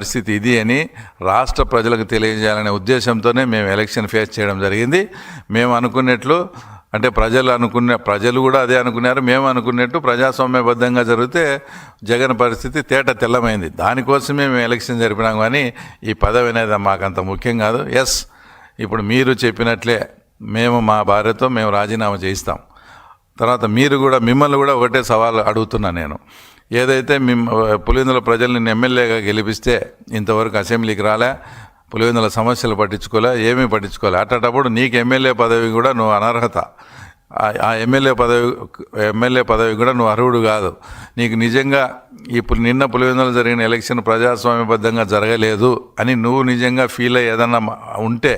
పరిస్థితి ఇది అని రాష్ట్ర ప్రజలకు తెలియజేయాలనే ఉద్దేశంతోనే మేము ఎలక్షన్ ఫేస్ చేయడం జరిగింది. మేము అనుకున్నట్లు అంటే ప్రజలు కూడా అదే అనుకున్నారు. మేము అనుకున్నట్టు ప్రజాస్వామ్యబద్ధంగా జరిగితే జగన్ పరిస్థితి తేట తెల్లమైంది. దానికోసమే మేము ఎలక్షన్ జరిపినాం. కానీ ఈ పదవి అనేది మాకంత ముఖ్యం కాదు. ఎస్, ఇప్పుడు మీరు చెప్పినట్లే మేము మా భార్యతో మేము రాజీనామా చేయిస్తాం. తర్వాత మిమ్మల్ని కూడా ఒకటే సవాల్ అడుగుతున్నా నేను. ఏదైతే పులివెందుల ప్రజలు నిన్ను ఎమ్మెల్యేగా గెలిపిస్తే ఇంతవరకు అసెంబ్లీకి రాలే, పులివెందుల సమస్యలు పట్టించుకోలే, ఏమీ పట్టించుకోలే. అట్టప్పుడు నీకు ఎమ్మెల్యే పదవి కూడా నువ్వు అనర్హత. ఆ ఎమ్మెల్యే పదవి కూడా నువ్వు అర్హుడు కాదు. నీకు నిజంగా ఇప్పుడు నిన్న పులివెందుల జరిగిన ఎలక్షన్ ప్రజాస్వామ్యబద్ధంగా జరగలేదు అని నువ్వు నిజంగా ఫీల్ అయ్యి ఏదన్నా ఉంటే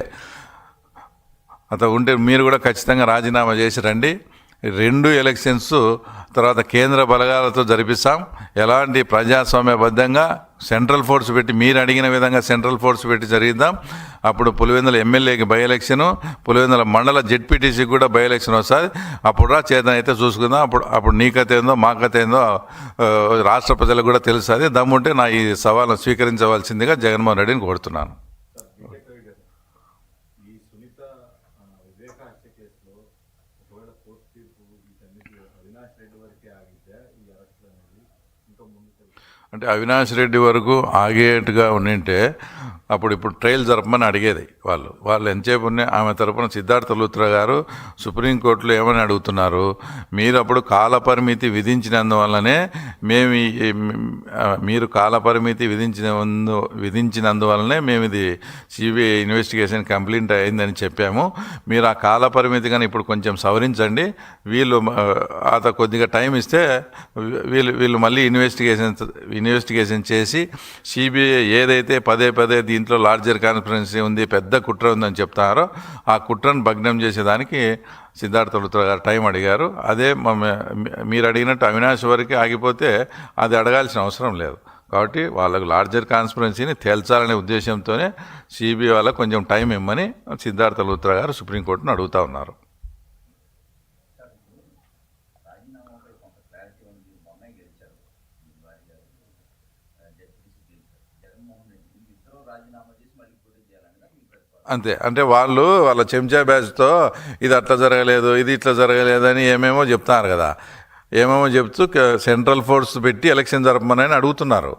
మీరు కూడా ఖచ్చితంగా రాజీనామా చేసి రండి. 2 ఎలక్షన్స్ తర్వాత కేంద్ర బలగాలతో జరిపిస్తాం. ఎలాంటి ప్రజాస్వామ్యబద్ధంగా సెంట్రల్ ఫోర్స్ పెట్టి మీరు అడిగిన విధంగా సెంట్రల్ ఫోర్స్ పెట్టి జరిగిద్దాం. అప్పుడు పులివెందుల ఎమ్మెల్యేకి బై ఎలక్షను, పులివెందుల మండల జెడ్పీటీసీకి కూడా బై ఎలక్షన్ వస్తుంది. అప్పుడు చేతన అయితే చూసుకుందాం. అప్పుడు నీ కథ ఏందో మా కథ ఏందో రాష్ట్ర ప్రజలకు కూడా తెలుస్తుంది. దమ్ముంటే నా ఈ సవాల్ను స్వీకరించవలసిందిగా జగన్మోహన్ రెడ్డిని కోరుతున్నాను. అంటే అవినాష్ రెడ్డి వరకు ఆగేట్టుగా ఉండింటే ఇప్పుడు ట్రయల్ జరపమని అడిగేది వాళ్ళు ఎంతసేపు ఉన్నాయి. ఆమె తరపున సిద్ధార్థ లూత్రా గారు సుప్రీంకోర్టులో ఏమని అడుగుతున్నారు, మీరు అప్పుడు కాలపరిమితి విధించినందువల్లనే మీరు కాలపరిమితి విధించినందువల్లనే మేము ఇది సిబిఐ ఇన్వెస్టిగేషన్ కంప్లీట్ అయిందని చెప్పాము. మీరు ఆ కాలపరిమితి కానీ ఇప్పుడు కొంచెం సవరించండి. వీళ్ళు కొద్దిగా టైం ఇస్తే వీళ్ళు మళ్ళీ ఇన్వెస్టిగేషన్ చేసి సిబిఐ ఏదైతే పదే దీంట్లో లార్జర్ కాన్స్పిరెన్సీ ఉంది, పెద్ద కుట్ర ఉందని చెప్తారో ఆ కుట్రను భగ్నం చేసేదానికి సిద్ధార్థ లూత్రా గారు టైం అడిగారు. అదే మీరు అడిగినట్టు అవినాష్ వరకు ఆగిపోతే అది అడగాల్సిన అవసరం లేదు. కాబట్టి వాళ్ళకు లార్జర్ కాన్స్పిరెన్సీని తేల్చాలనే ఉద్దేశంతోనే సిబిఐ వాళ్ళకు కొంచెం టైం ఇమ్మని సిద్ధార్థ లూత్రా గారు సుప్రీంకోర్టును అడుగుతూ ఉన్నారు. అంతే. అంటే వాళ్ళ చెంచా బ్యాచ్తో ఇది అట్లా జరగలేదు, ఇది ఇట్లా జరగలేదు అని ఏమేమో చెప్తున్నారు కదా. ఏమేమో చెప్తూ సెంట్రల్ ఫోర్స్ పెట్టి ఎలక్షన్ జరపమని అడుగుతున్నారు.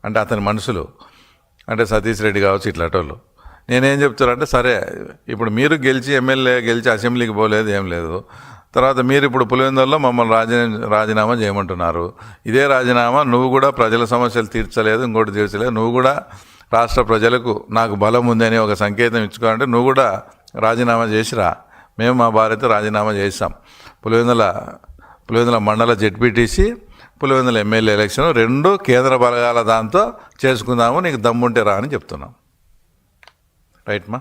అంటే అతని మనుషులు అంటే సతీష్ రెడ్డి కావచ్చు ఇట్లాంటోళ్ళు. నేనేం చెప్తానంటే సరే, ఇప్పుడు మీరు ఎమ్మెల్యే గెలిచి అసెంబ్లీకి పోలేదు, ఏం లేదు. తర్వాత మీరు ఇప్పుడు పులివెందులలో మమ్మల్ని రాజీనామా చేయమంటున్నారు. ఇదే రాజీనామా నువ్వు కూడా ప్రజల సమస్యలు తీర్చలేదు, ఇంకోటి తీర్చలేదు. నువ్వు కూడా రాష్ట్ర ప్రజలకు నాకు బలం ఉందని ఒక సంకేతం ఇచ్చుకోవాలంటే నువ్వు కూడా రాజీనామా చేసిరా. మేము మా భార్యతో రాజీనామా చేసాం. పులివెందుల మండల జెడ్పీటీసీ, పులివెందుల ఎమ్మెల్యే ఎలక్షన్ 2 కేంద్ర బలగాల దాంతో చేసుకుందాము, నీకు దమ్ముంటే రా అని చెప్తున్నాం. రైట్ మా.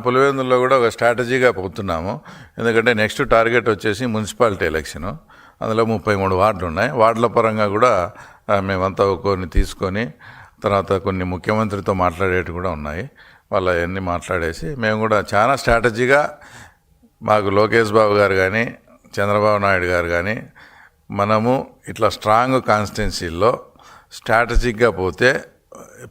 పులివెందుల్లో కూడా ఒక స్ట్రాటజీగా పోతున్నాము. ఎందుకంటే నెక్స్ట్ టార్గెట్ వచ్చేసి మున్సిపాలిటీ ఎలక్షను. అందులో 33 వార్డులు ఉన్నాయి. వార్డుల పరంగా కూడా మేమంతా కొన్ని తీసుకొని తర్వాత కొన్ని ముఖ్యమంత్రితో మాట్లాడేవి కూడా ఉన్నాయి. వాళ్ళ అవన్నీ మాట్లాడేసి మేము కూడా చాలా స్ట్రాటజీగా మాకు లోకేష్ బాబు గారు కానీ చంద్రబాబు నాయుడు గారు కానీ మనము ఇట్లా స్ట్రాంగ్ కాన్స్టిట్యున్సీల్లో స్ట్రాటజిక్గా పోతే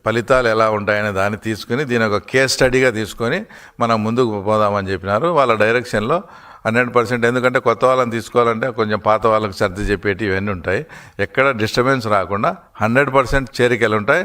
ఫలితాలు ఎలా ఉంటాయనే దాన్ని తీసుకుని దీని ఒక కేస్ స్టడీగా తీసుకొని మనం ముందుకు పోదామని చెప్పినారు. వాళ్ళ డైరెక్షన్లో 100%. ఎందుకంటే కొత్త వాళ్ళని తీసుకోవాలంటే కొంచెం పాత వాళ్ళకి సర్ది చెప్పేటి ఇవన్నీ ఉంటాయి. ఎక్కడ డిస్టర్బెన్స్ రాకుండా 100% చేరికలు ఉంటాయి.